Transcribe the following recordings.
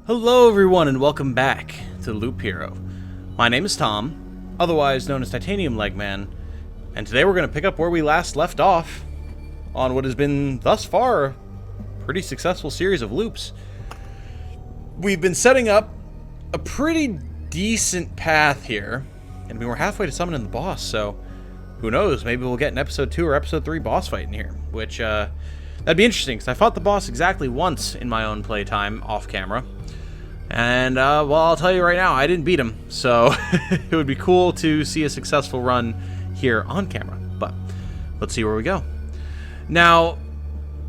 Hello everyone and welcome back to Loop Hero. My name is Tom, otherwise known as Titanium Legman, and today we're going to pick up where we last left off on what has been, thus far, a pretty successful series of loops. We've been setting up a pretty decent path here, and we were halfway to summoning the boss, so who knows, maybe we'll get an episode 2 or episode 3 boss fight in here, which, that'd be interesting, because I fought the boss exactly once in my own playtime, off-camera. And, well, I'll tell you right now, I didn't beat him, so it would be cool to see a successful run here on camera. But let's see where we go. Now,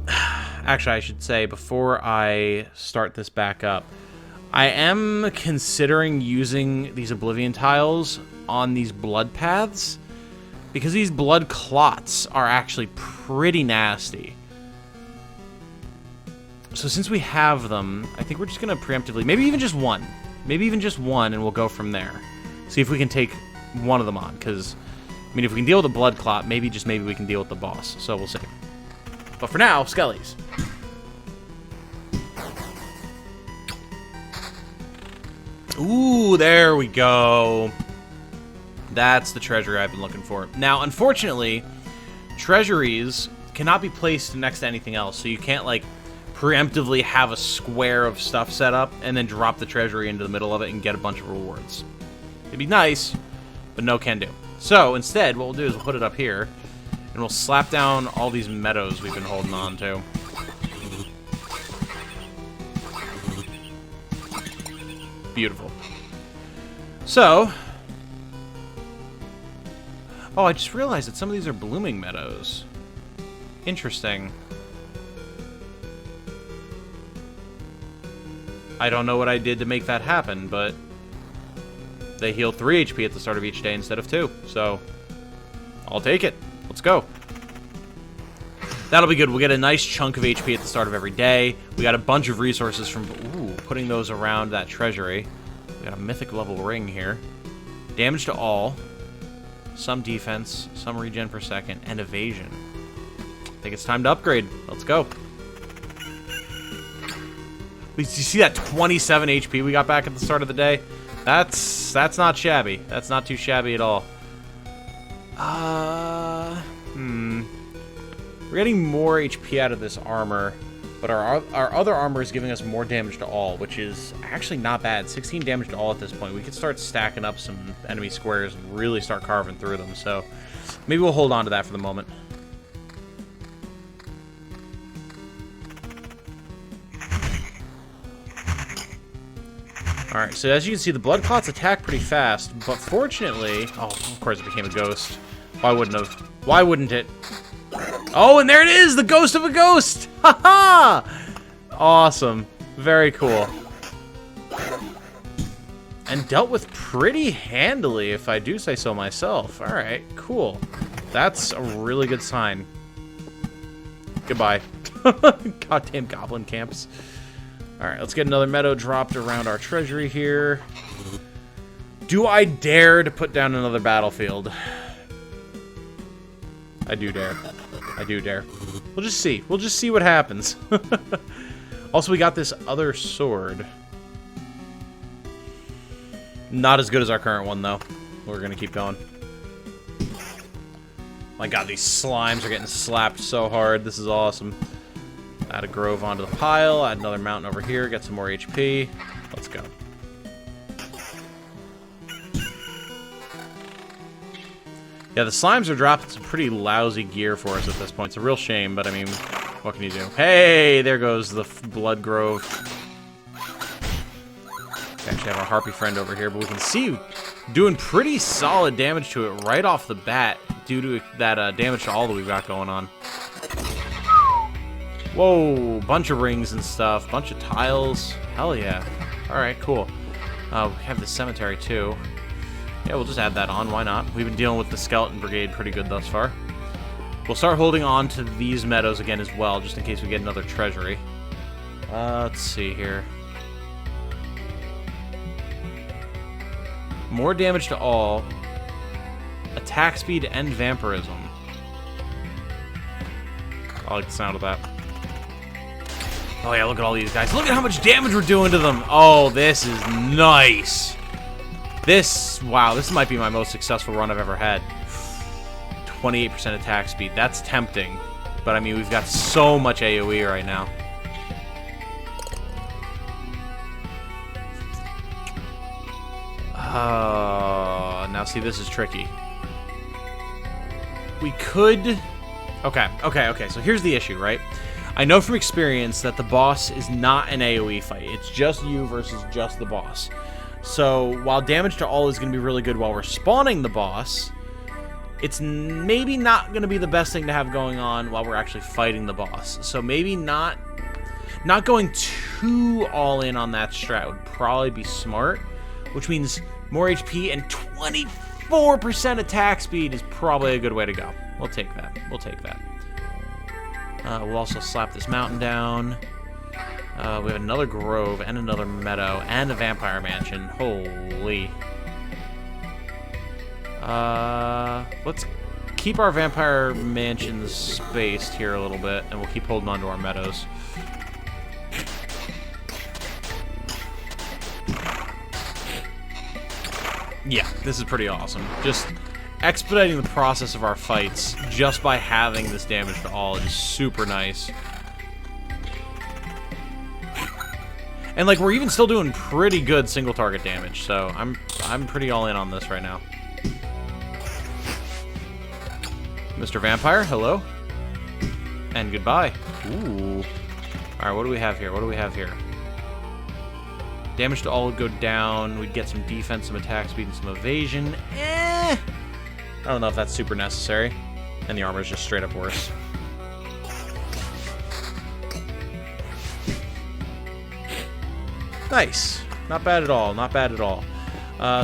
actually, I should say, before I start this back up, I am considering using these Oblivion tiles on these blood paths, because these blood clots are actually pretty nasty. So since we have them, I think we're just going to preemptively, maybe even just one, and we'll go from there. See if we can take one of them on, because, I mean, if we can deal with the blood clot, maybe, just maybe we can deal with the boss. So we'll see. But for now, Skellies. Ooh, there we go. That's the treasury I've been looking for. Now, unfortunately, treasuries cannot be placed next to anything else, so you can't, like, preemptively have a square of stuff set up and then drop the treasury into the middle of it and get a bunch of rewards. It'd be nice, but no can do. So instead, what we'll do is we'll put it up here and we'll slap down all these meadows we've been holding on to. Beautiful. So, oh, I just realized that some of these are blooming meadows. Interesting. I don't know what I did to make that happen, but they heal 3 HP at the start of each day instead of 2, so I'll take it. Let's go. That'll be good. We'll get a nice chunk of HP at the start of every day. We got a bunch of resources from putting those around that treasury. We got a mythic level ring here. Damage to all. Some defense, some regen per second, and evasion. I think it's time to upgrade. Let's go. You see that 27 HP we got back at the start of the day? That's not shabby. That's not too shabby at all. We're getting more HP out of this armor, but our other armor is giving us more damage to all, which is actually not bad. 16 damage to all at this point. We could start stacking up some enemy squares and really start carving through them, so maybe we'll hold on to that for the moment. Alright, so as you can see, the blood clots attack pretty fast, but fortunately... Oh, of course it became a ghost. Why wouldn't have? Why wouldn't it? Oh, and there it is! The ghost of a ghost! Ha-ha! Awesome. Very cool. And dealt with pretty handily, if I do say so myself. Alright, cool. That's a really good sign. Goodbye. Goddamn goblin camps. Alright, let's get another meadow dropped around our treasury here. Do I dare to put down another battlefield? I do dare. I do dare. We'll just see. We'll just see what happens. Also, we got this other sword. Not as good as our current one, though. We're gonna keep going. My god, these slimes are getting slapped so hard. This is awesome. Add a grove onto the pile, add another mountain over here, get some more HP. Let's go. Yeah, the slimes are dropping some pretty lousy gear for us at this point. It's a real shame, but I mean, what can you do? Hey, there goes the blood grove. We actually have our harpy friend over here, but we can see doing pretty solid damage to it right off the bat due to that damage to all that we've got going on. Whoa, bunch of rings and stuff, bunch of tiles. Hell yeah. Alright, cool. We have the cemetery too. Yeah, we'll just add that on, why not? We've been dealing with the skeleton brigade pretty good thus far. We'll start holding on to these meadows again as well, just in case we get another treasury. Let's see here. More damage to all. Attack speed and vampirism. I like the sound of that. Oh yeah, look at all these guys. Look at how much damage we're doing to them. Oh, this is nice. Wow, this might be my most successful run I've ever had. 28% attack speed. That's tempting. But I mean, we've got so much AoE right now. Now see, this is tricky. We could... Okay, so here's the issue, right? I know from experience that the boss is not an AoE fight. It's just you versus just the boss. So, while damage to all is going to be really good while we're spawning the boss, it's maybe not going to be the best thing to have going on while we're actually fighting the boss. So maybe not going too all in on that strat would probably be smart, which means more HP and 24% attack speed is probably a good way to go. We'll take that. We'll take that. We'll also slap this mountain down. We have another grove and another meadow and a vampire mansion. Holy. Let's keep our vampire mansions spaced here a little bit, and we'll keep holding on to our meadows. Yeah, this is pretty awesome. Just expediting the process of our fights just by having this damage to all is super nice. And like, we're even still doing pretty good single target damage, so I'm pretty all in on this right now. Mr. Vampire, hello. And goodbye. Ooh. Alright, what do we have here? What do we have here? Damage to all would go down. We'd get some defense, some attack speed, and some evasion. I don't know if that's super necessary. And the armor is just straight up worse. Nice. Not bad at all. Not bad at all.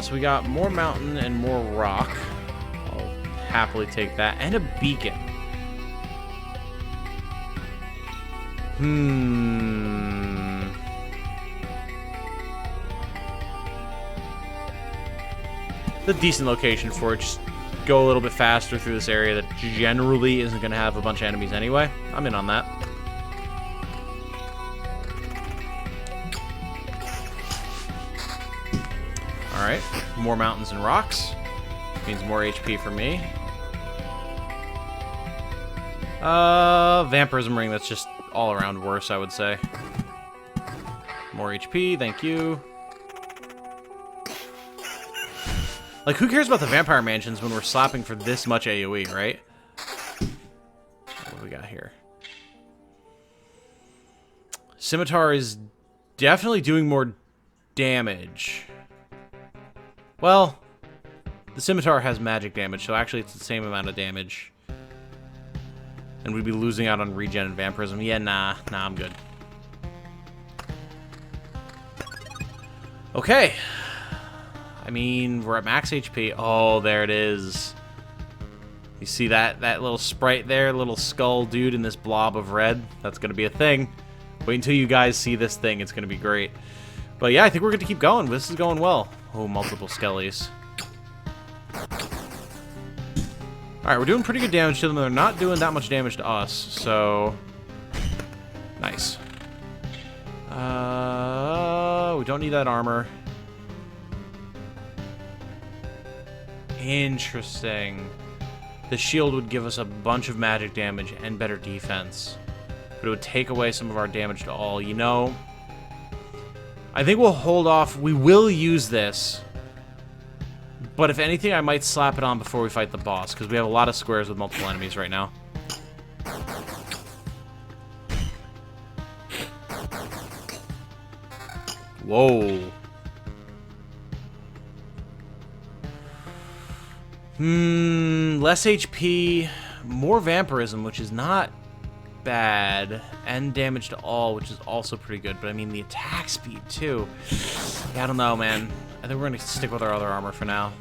So we got more mountain and more rock. I'll happily take that. And a beacon. It's a decent location for it. Just go a little bit faster through this area that generally isn't going to have a bunch of enemies anyway. I'm in on that. Alright, more mountains and rocks. Means more HP for me. Vampirism ring, that's just all around worse, I would say. More HP, thank you. Like, who cares about the vampire mansions when we're slapping for this much AoE, right? What do we got here? Scimitar is definitely doing more damage. Well, the scimitar has magic damage, so actually it's the same amount of damage. And we'd be losing out on regen and vampirism. Yeah, nah, I'm good. Okay. I mean, we're at max HP. Oh, there it is. You see that little sprite there, little skull dude in this blob of red? That's going to be a thing. Wait until you guys see this thing. It's going to be great. But yeah, I think we're going to keep going. This is going well. Oh, multiple skellies. Alright, we're doing pretty good damage to them. They're not doing that much damage to us, so... Nice. We don't need that armor. Interesting. The shield would give us a bunch of magic damage and better defense. But it would take away some of our damage to all. You know, I think we'll hold off. We will use this. But if anything, I might slap it on before we fight the boss, because we have a lot of squares with multiple enemies right now. Whoa. Less HP, more vampirism, which is not bad, and damage to all, which is also pretty good. But I mean, the attack speed, too. Yeah, I don't know, man. I think we're going to stick with our other armor for now.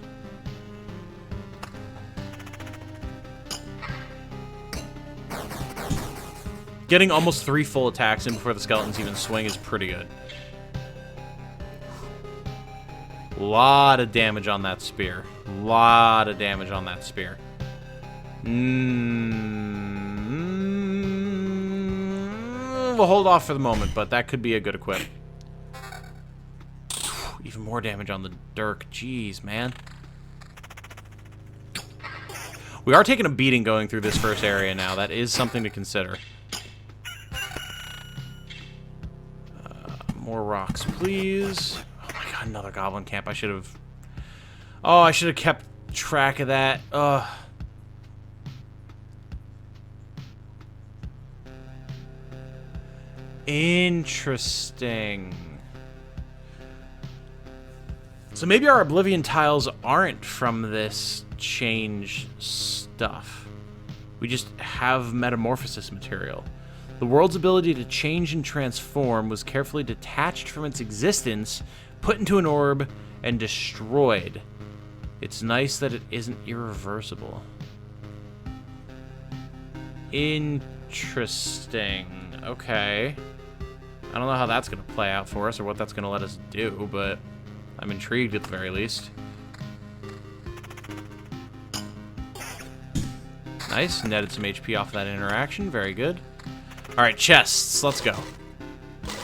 Getting almost 3 full attacks in before the skeletons even swing is pretty good. Lot of damage on that spear. Lot of damage on that spear. We'll hold off for the moment, but that could be a good equip. Even more damage on the Dirk. Jeez, man. We are taking a beating going through this first area now. That is something to consider. More rocks, please. Oh my god, another goblin camp. I should have... Oh, I should have kept track of that. Ugh. Interesting. So maybe our Oblivion tiles aren't from this change stuff. We just have metamorphosis material. The world's ability to change and transform was carefully detached from its existence, put into an orb, and destroyed. It's nice that it isn't irreversible. Interesting. Okay. I don't know how that's going to play out for us or what that's going to let us do, but I'm intrigued at the very least. Nice. Netted some HP off of that interaction. Very good. Alright, chests. Let's go.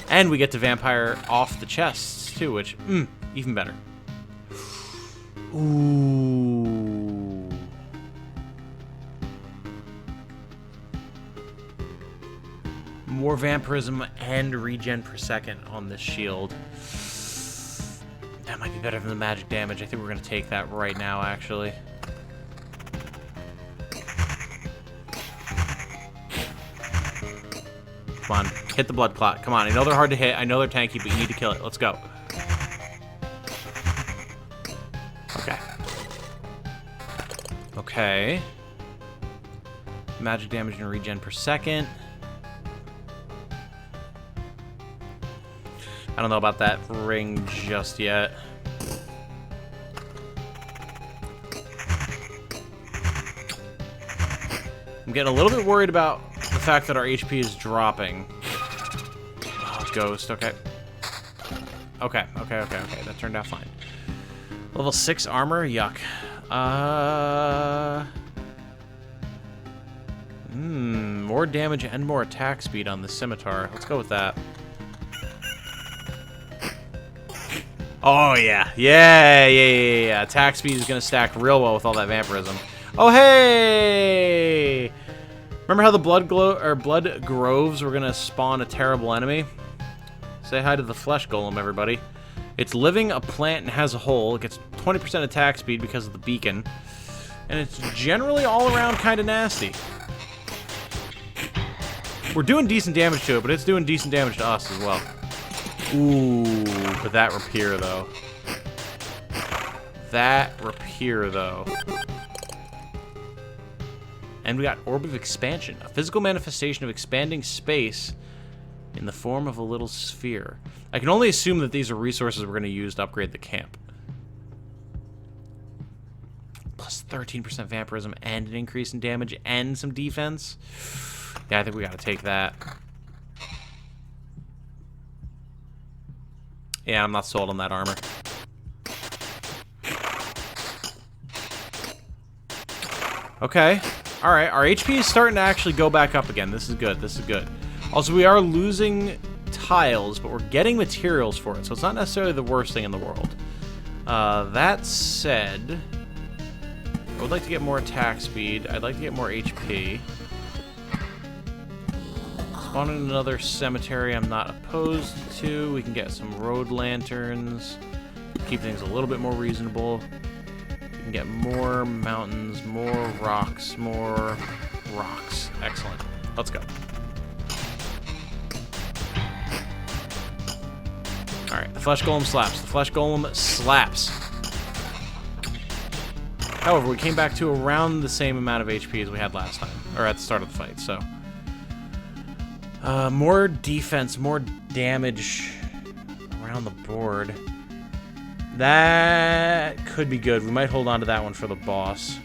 And we get to vampire off the chests, too, which, even better. Ooh. More vampirism and regen per second on this shield. That might be better than the magic damage. I think we're going to take that right now, actually. Come on, hit the blood clot. Come on, I know they're hard to hit. I know they're tanky, but you need to kill it. Let's go. Okay. Okay. Magic damage and regen per second. I don't know about that ring just yet. I'm getting a little bit worried about the fact that our HP is dropping. Oh, ghost. Okay. Okay. That turned out fine. Level 6 armor. Yuck. More damage and more attack speed on the scimitar. Let's go with that. Oh, yeah. Yeah. Attack speed is going to stack real well with all that vampirism. Oh, hey! Remember how the blood groves were going to spawn a terrible enemy? Say hi to the flesh golem, everybody. It's living, a plant, and has a hole. It gets 20% attack speed because of the beacon. And it's generally all around kind of nasty. We're doing decent damage to it, but it's doing decent damage to us as well. Ooh, but that rapier, though. And we got Orb of Expansion, a physical manifestation of expanding space in the form of a little sphere. I can only assume that these are resources we're going to use to upgrade the camp. Plus 13% vampirism and an increase in damage and some defense. Yeah, I think we got to take that. Yeah, I'm not sold on that armor. Okay. Alright, our HP is starting to actually go back up again. This is good. Also, we are losing tiles, but we're getting materials for it, so it's not necessarily the worst thing in the world. That said, I would like to get more attack speed. I'd like to get more HP. Spawning another cemetery I'm not opposed to. We can get some road lanterns. Keep things a little bit more reasonable. We can get more mountains, more rocks. Excellent. Let's go. Alright, the flesh golem slaps. However, we came back to around the same amount of HP as we had last time. Or at the start of the fight, so... more defense, more damage around the board. That could be good. We might hold on to that one for the boss.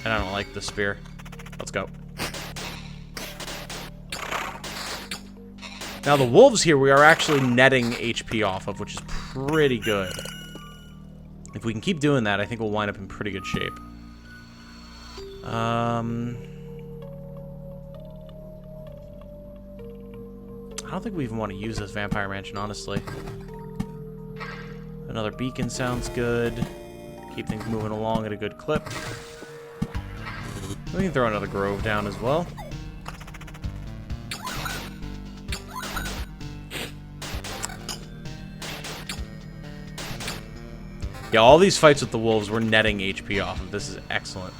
And I don't like the spear. Let's go. Now the wolves here we are actually netting HP off of, which is pretty good. If we can keep doing that, I think we'll wind up in pretty good shape. don't think we even want to use this vampire mansion, honestly. Another beacon sounds good. Keep things moving along at a good clip. We can throw another grove down as well. Yeah, all these fights with the wolves, we're netting HP off of. This is excellent.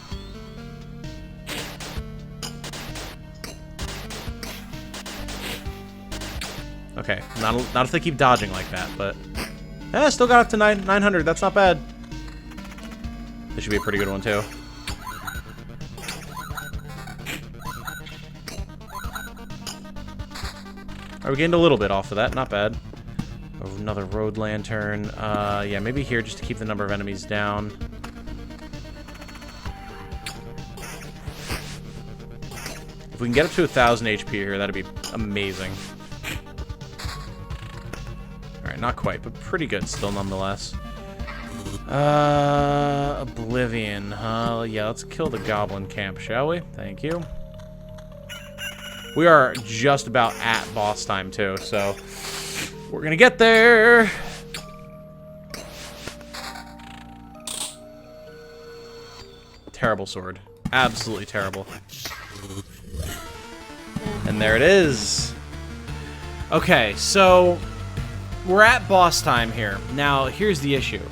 Okay, not if they keep dodging like that, but... still got up to 900. That's not bad. This should be a pretty good one, too. Alright, we gained a little bit off of that. Not bad. Oh, another road lantern. Yeah, maybe here just to keep the number of enemies down. If we can get up to 1,000 HP here, that'd be amazing. Alright, not quite, but pretty good still nonetheless. Oblivion, huh? Yeah, let's kill the goblin camp, shall we? Thank you. We are just about at boss time, too, so... we're gonna get there! Terrible sword. Absolutely terrible. And there it is! Okay, so... we're at boss time here. Now, here's the issue.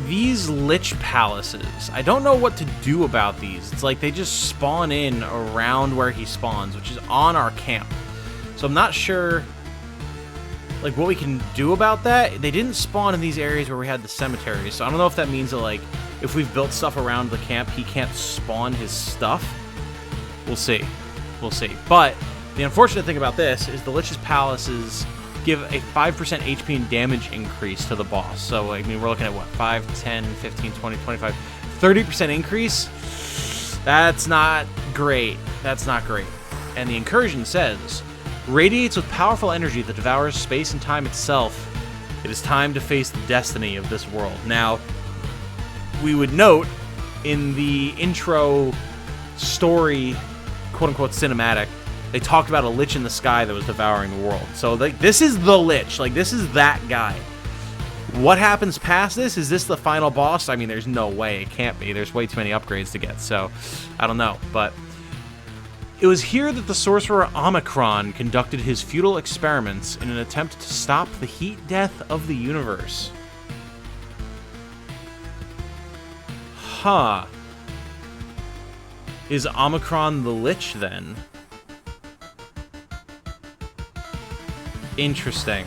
These Lich palaces, I don't know what to do about these. It's like they just spawn in around where he spawns, which is on our camp. So I'm not sure, like, what we can do about that. They didn't spawn in these areas where we had the cemeteries, so I don't know if that means that, like, if we've built stuff around the camp, he can't spawn his stuff. We'll see. We'll see. But the unfortunate thing about this is the Lich's palaces give a 5% HP and damage increase to the boss. So, I mean, we're looking at, what, 5, 10, 15, 20, 25, 30% increase? That's not great. That's not great. And the incursion says, radiates with powerful energy that devours space and time itself. It is time to face the destiny of this world. Now, we would note in the intro story, quote-unquote cinematic, they talked about a Lich in the sky that was devouring the world. So, like, this is the Lich. Like, this is that guy. What happens past this? Is this the final boss? I mean, there's no way. It can't be. There's way too many upgrades to get. So, I don't know. But it was here that the sorcerer Omicron conducted his futile experiments in an attempt to stop the heat death of the universe. Huh. Is Omicron the Lich, then? Interesting.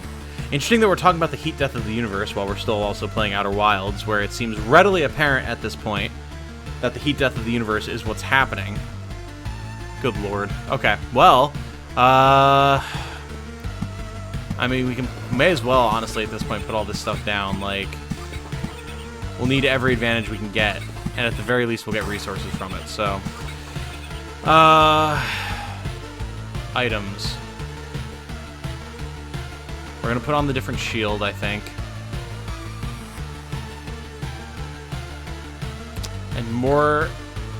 Interesting that we're talking about the heat death of the universe while we're still also playing Outer Wilds, where it seems readily apparent at this point that the heat death of the universe is what's happening. Good lord. Okay, well, I mean, we may as well, honestly, at this point, put all this stuff down. Like, we'll need every advantage we can get, and at the very least, we'll get resources from it, so. Items. We're gonna put on the different shield, I think. And more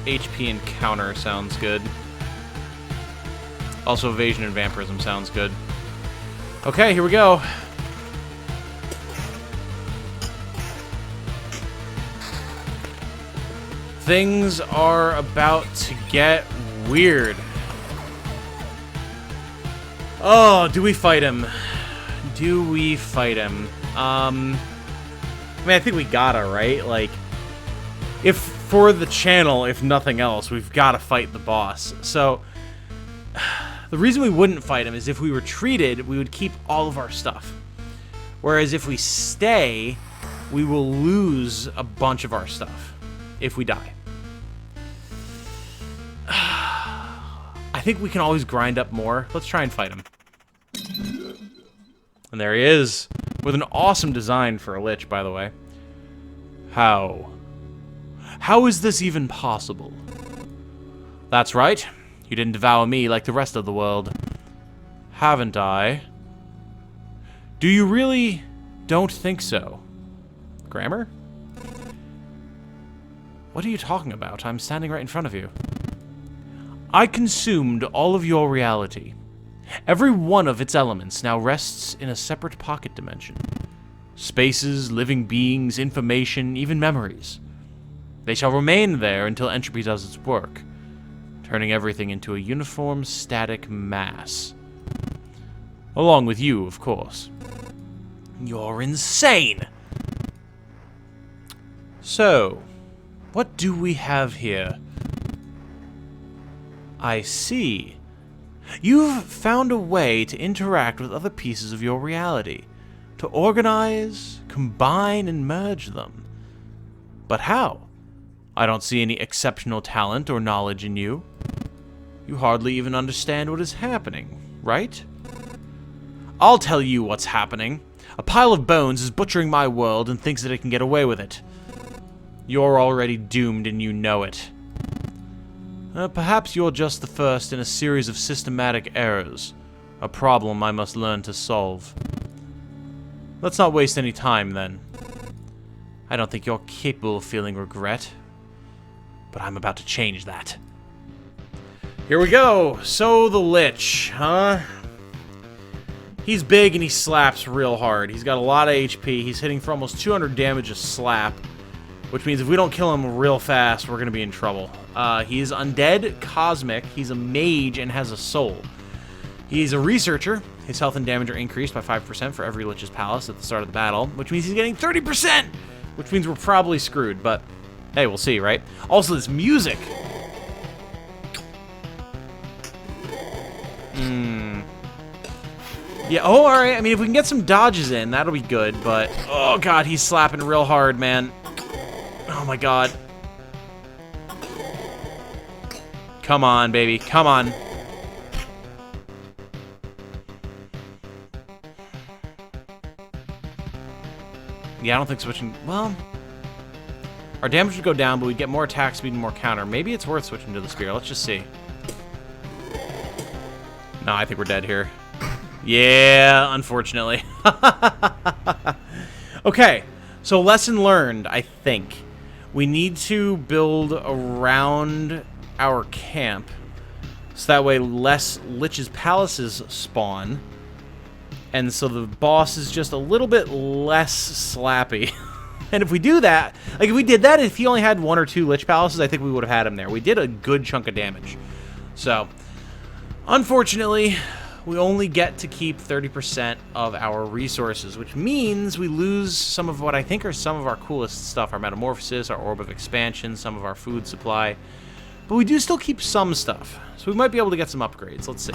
HP and counter sounds good. Also, evasion and vampirism sounds good. Okay, here we go. Things are about to get weird. Oh, do we fight him? Do we fight him? I mean, I think we gotta, right? Like, if for the channel, if nothing else, we've gotta fight the boss. So, the reason we wouldn't fight him is if we retreated, we would keep all of our stuff. Whereas if we stay, we will lose a bunch of our stuff if we die. I think we can always grind up more. Let's try and fight him. And there he is, with an awesome design for a Lich, by the way. How? How is this even possible? That's right. You didn't devour me like the rest of the world. Haven't I? Do you really don't think so? Grammar? What are you talking about? I'm standing right in front of you. I consumed all of your reality. Every one of its elements now rests in a separate pocket dimension. Spaces, living beings, information, even memories. They shall remain there until entropy does its work, turning everything into a uniform, static mass. Along with you, of course. You're insane! So, what do we have here? I see. You've found a way to interact with other pieces of your reality, to organize, combine, and merge them. But how? I don't see any exceptional talent or knowledge in you. You hardly even understand what is happening, right? I'll tell you what's happening. A pile of bones is butchering my world and thinks that it can get away with it. You're already doomed and you know it. Perhaps you're just the first in a series of systematic errors, a problem I must learn to solve. Let's not waste any time, then. I don't think you're capable of feeling regret, but I'm about to change that. Here we go! So the Lich, huh? He's big and he slaps real hard. He's got a lot of HP. He's hitting for almost 200 damage a slap, which means if we don't kill him real fast, we're going to be in trouble. He is undead, cosmic, he's a mage, and has a soul. He's a researcher. His health and damage are increased by 5% for every Lich's Palace at the start of the battle, which means he's getting 30%! Which means we're probably screwed, but hey, we'll see, right? Also, this music. Yeah, oh, alright. I mean, if we can get some dodges in, that'll be good, but oh god, he's slapping real hard, man. Oh my god. Come on, baby. Come on. Yeah, I don't think switching... Well... Our damage would go down, but we'd get more attack speed and more counter. Maybe it's worth switching to the spear. Let's just see. No, I think we're dead here. Yeah, unfortunately. Okay, so lesson learned, I think. We need to build around our camp, so that way less Lich's Palaces spawn, and so the boss is just a little bit less slappy. And if we do that, like if we did that, if he only had 1 or 2 Lich Palaces, I think we would have had him there. We did a good chunk of damage. So, unfortunately, we only get to keep 30% of our resources, which means we lose some of what I think are some of our coolest stuff. Our Metamorphosis, our Orb of Expansion, some of our food supply. But we do still keep some stuff. So we might be able to get some upgrades. Let's see.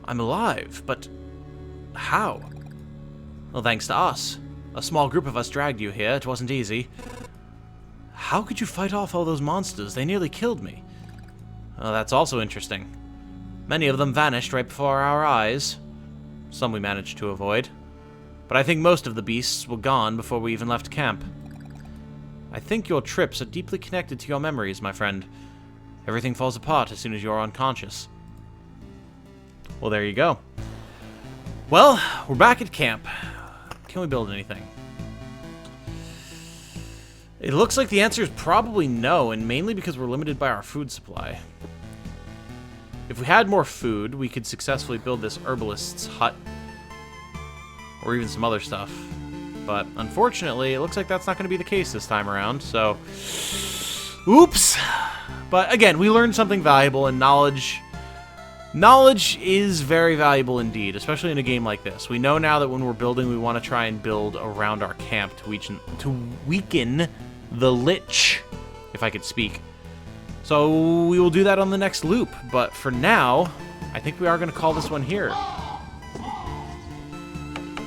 I'm alive, but how? Well, thanks to us. A small group of us dragged you here. It wasn't easy. How could you fight off all those monsters? They nearly killed me. Well, that's also interesting. Many of them vanished right before our eyes. Some we managed to avoid. But I think most of the beasts were gone before we even left camp. I think your trips are deeply connected to your memories, my friend. Everything falls apart as soon as you're unconscious. Well, there you go. Well, we're back at camp. Can we build anything? It looks like the answer is probably no, and mainly because we're limited by our food supply. If we had more food, we could successfully build this herbalist's hut. Or even some other stuff. But unfortunately, it looks like that's not going to be the case this time around, so... Oops! But again, we learned something valuable, and knowledge is very valuable indeed, especially in a game like this. We know now that when we're building, we want to try and build around our camp to weaken the Lich, if I could speak. So we will do that on the next loop, but for now, I think we are going to call this one here.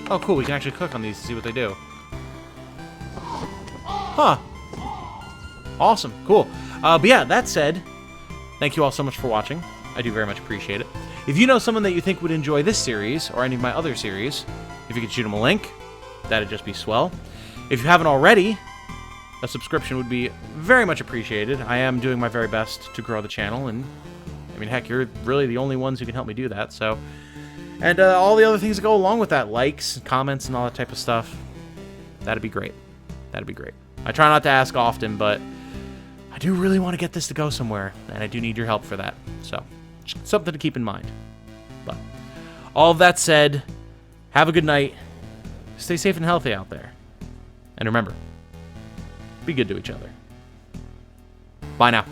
Oh, cool, we can actually click on these to see what they do. Huh. Awesome, cool. But yeah, that said, thank you all so much for watching. I do very much appreciate it. If you know someone that you think would enjoy this series, or any of my other series, if you could shoot them a link, that'd just be swell. If you haven't already, a subscription would be very much appreciated. I am doing my very best to grow the channel, and, I mean, heck, you're really the only ones who can help me do that, so... And all the other things that go along with that, likes, comments, and all that type of stuff, that'd be great. That'd be great. I try not to ask often, but... do really want to get this to go somewhere, and I do need your help for that. So, something to keep in mind. But all of that said, have a good night. Stay safe and healthy out there. And remember, be good to each other. Bye now.